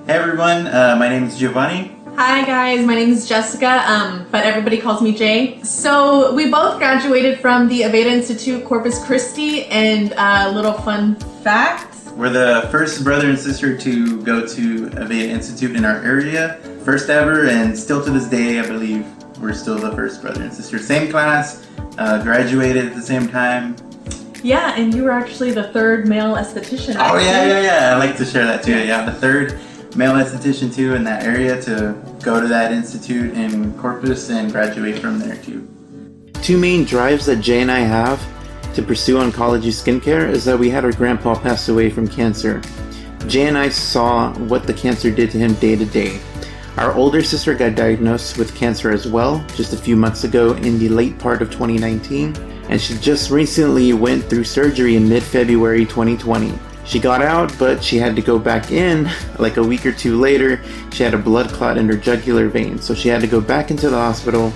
Hey everyone, my name is Giovanni. Hi guys, my name is Jessica, but everybody calls me Jay. So we both graduated from the Aveda Institute Corpus Christi, and a little fun fact. We're the first brother and sister to go to Aveda Institute in our area. First ever, and still to this day, I believe we're still the first brother and sister. Same class, graduated at the same time. Yeah, and you were actually the third male esthetician. Oh yeah, I like to share that too. Yeah, the third male esthetician too in that area to go to that institute in Corpus and graduate from there too. Two main drives that Jay and I have to pursue oncology skincare is that we had our grandpa pass away from cancer. Jay and I saw what the cancer did to him day to day. Our older sister got diagnosed with cancer as well just a few months ago in the late part of 2019, and she just recently went through surgery in mid-February 2020. She got out, but she had to go back in like a week or two later. She had a blood clot in her jugular vein, so she had to go back into the hospital.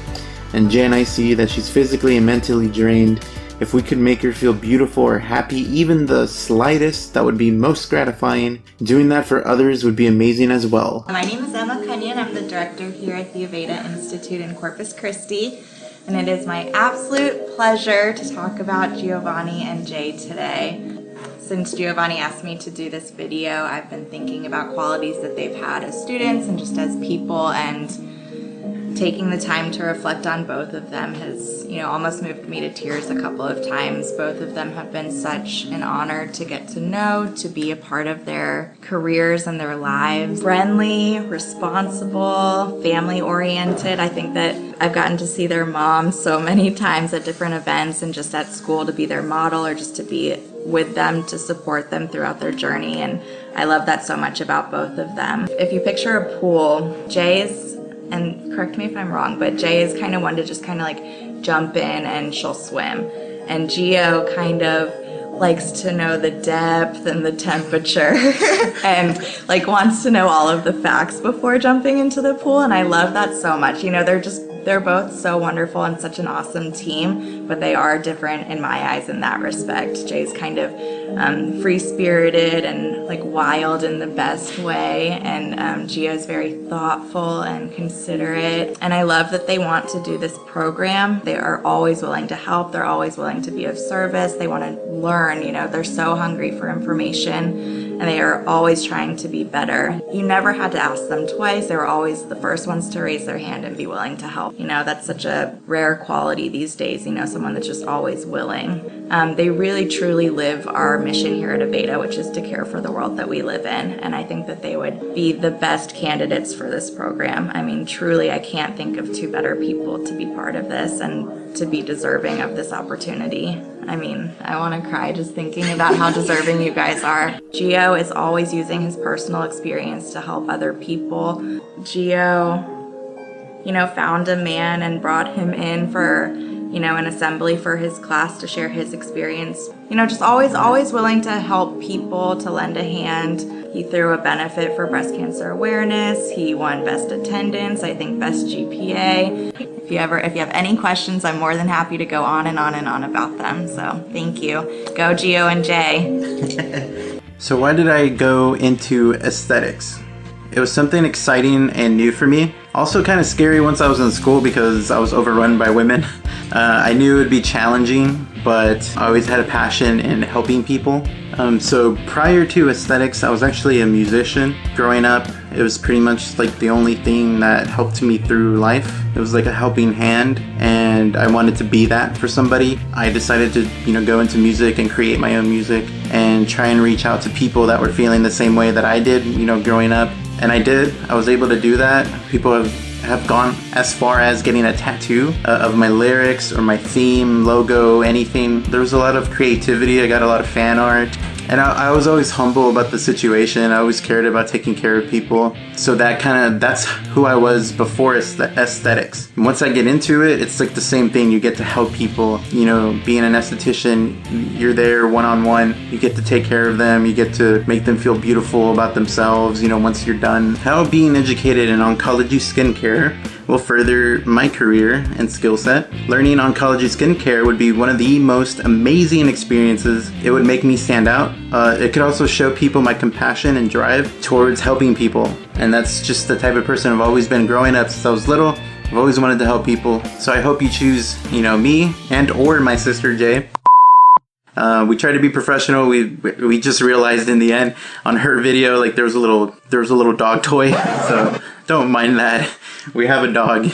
And Jay and I see that she's physically and mentally drained. If we could make her feel beautiful or happy, even the slightest, that would be most gratifying. Doing that for others would be amazing as well. My name is Emma Cunyon. I'm the director here at the Aveda Institute in Corpus Christi. And it is my absolute pleasure to talk about Giovanni and Jay today. Since Giovanni asked me to do this video, I've been thinking about qualities that they've had as students and just as people, and taking the time to reflect on both of them has, almost moved me to tears a couple of times. Both of them have been such an honor to get to know, to be a part of their careers and their lives. Friendly, responsible, family-oriented. I think that I've gotten to see their mom so many times at different events and just at school to be their model or just to be with them to support them throughout their journey, and I love that so much about both of them. If you picture a pool, Jay's, and correct me if I'm wrong, but Jay is kind of one to just kind of like jump in and she'll swim. And Gio kind of likes to know the depth and the temperature and like wants to know all of the facts before jumping into the pool. And I love that so much. They're both so wonderful and such an awesome team, but they are different in my eyes in that respect. Jay's kind of free-spirited and like wild in the best way, and Gio's very thoughtful and considerate. And I love that they want to do this program. They are always willing to help. They're always willing to be of service. They want to learn, they're so hungry for information, and they are always trying to be better. You never had to ask them twice. They were always the first ones to raise their hand and be willing to help. That's such a rare quality these days, someone that's just always willing. They really truly live our mission here at Aveda, which is to care for the world that we live in. And I think that they would be the best candidates for this program. I mean, truly, I can't think of two better people to be part of this and to be deserving of this opportunity. I mean, I want to cry just thinking about how deserving you guys are. Gio is always using his personal experience to help other people. Gio, found a man and brought him in for, an assembly for his class to share his experience. Just always willing to help people, to lend a hand. He threw a benefit for breast cancer awareness. He won best attendance, I think best GPA. If you have any questions, I'm more than happy to go on and on and on about them. So thank you. Go Gio and Jay. So why did I go into aesthetics? It was something exciting and new for me. Also kind of scary once I was in school because I was overrun by women. I knew it would be challenging, but I always had a passion in helping people. So prior to aesthetics, I was actually a musician. Growing up, it was pretty much like the only thing that helped me through life. It was like a helping hand, and I wanted to be that for somebody. I decided to, go into music and create my own music and try and reach out to people that were feeling the same way that I did, growing up. And I did. I was able to do that. People have gone as far as getting a tattoo of my lyrics or my theme, logo, anything. There was a lot of creativity. I got a lot of fan art. And I was always humble about the situation. I always cared about taking care of people. So that's who I was before aesthetics. And once I get into it, it's like the same thing. You get to help people. Being an esthetician, you're there one-on-one. You get to take care of them. You get to make them feel beautiful about themselves, once you're done. How being educated in oncology skincare will further my career and skill set. Learning oncology skincare would be one of the most amazing experiences. It would make me stand out. It could also show people my compassion and drive towards helping people. And that's just the type of person I've always been growing up since I was little. I've always wanted to help people. So I hope you choose, me and or my sister Jay. We try to be professional. We just realized in the end on her video, like there was a little dog toy. So don't mind that. We have a dog.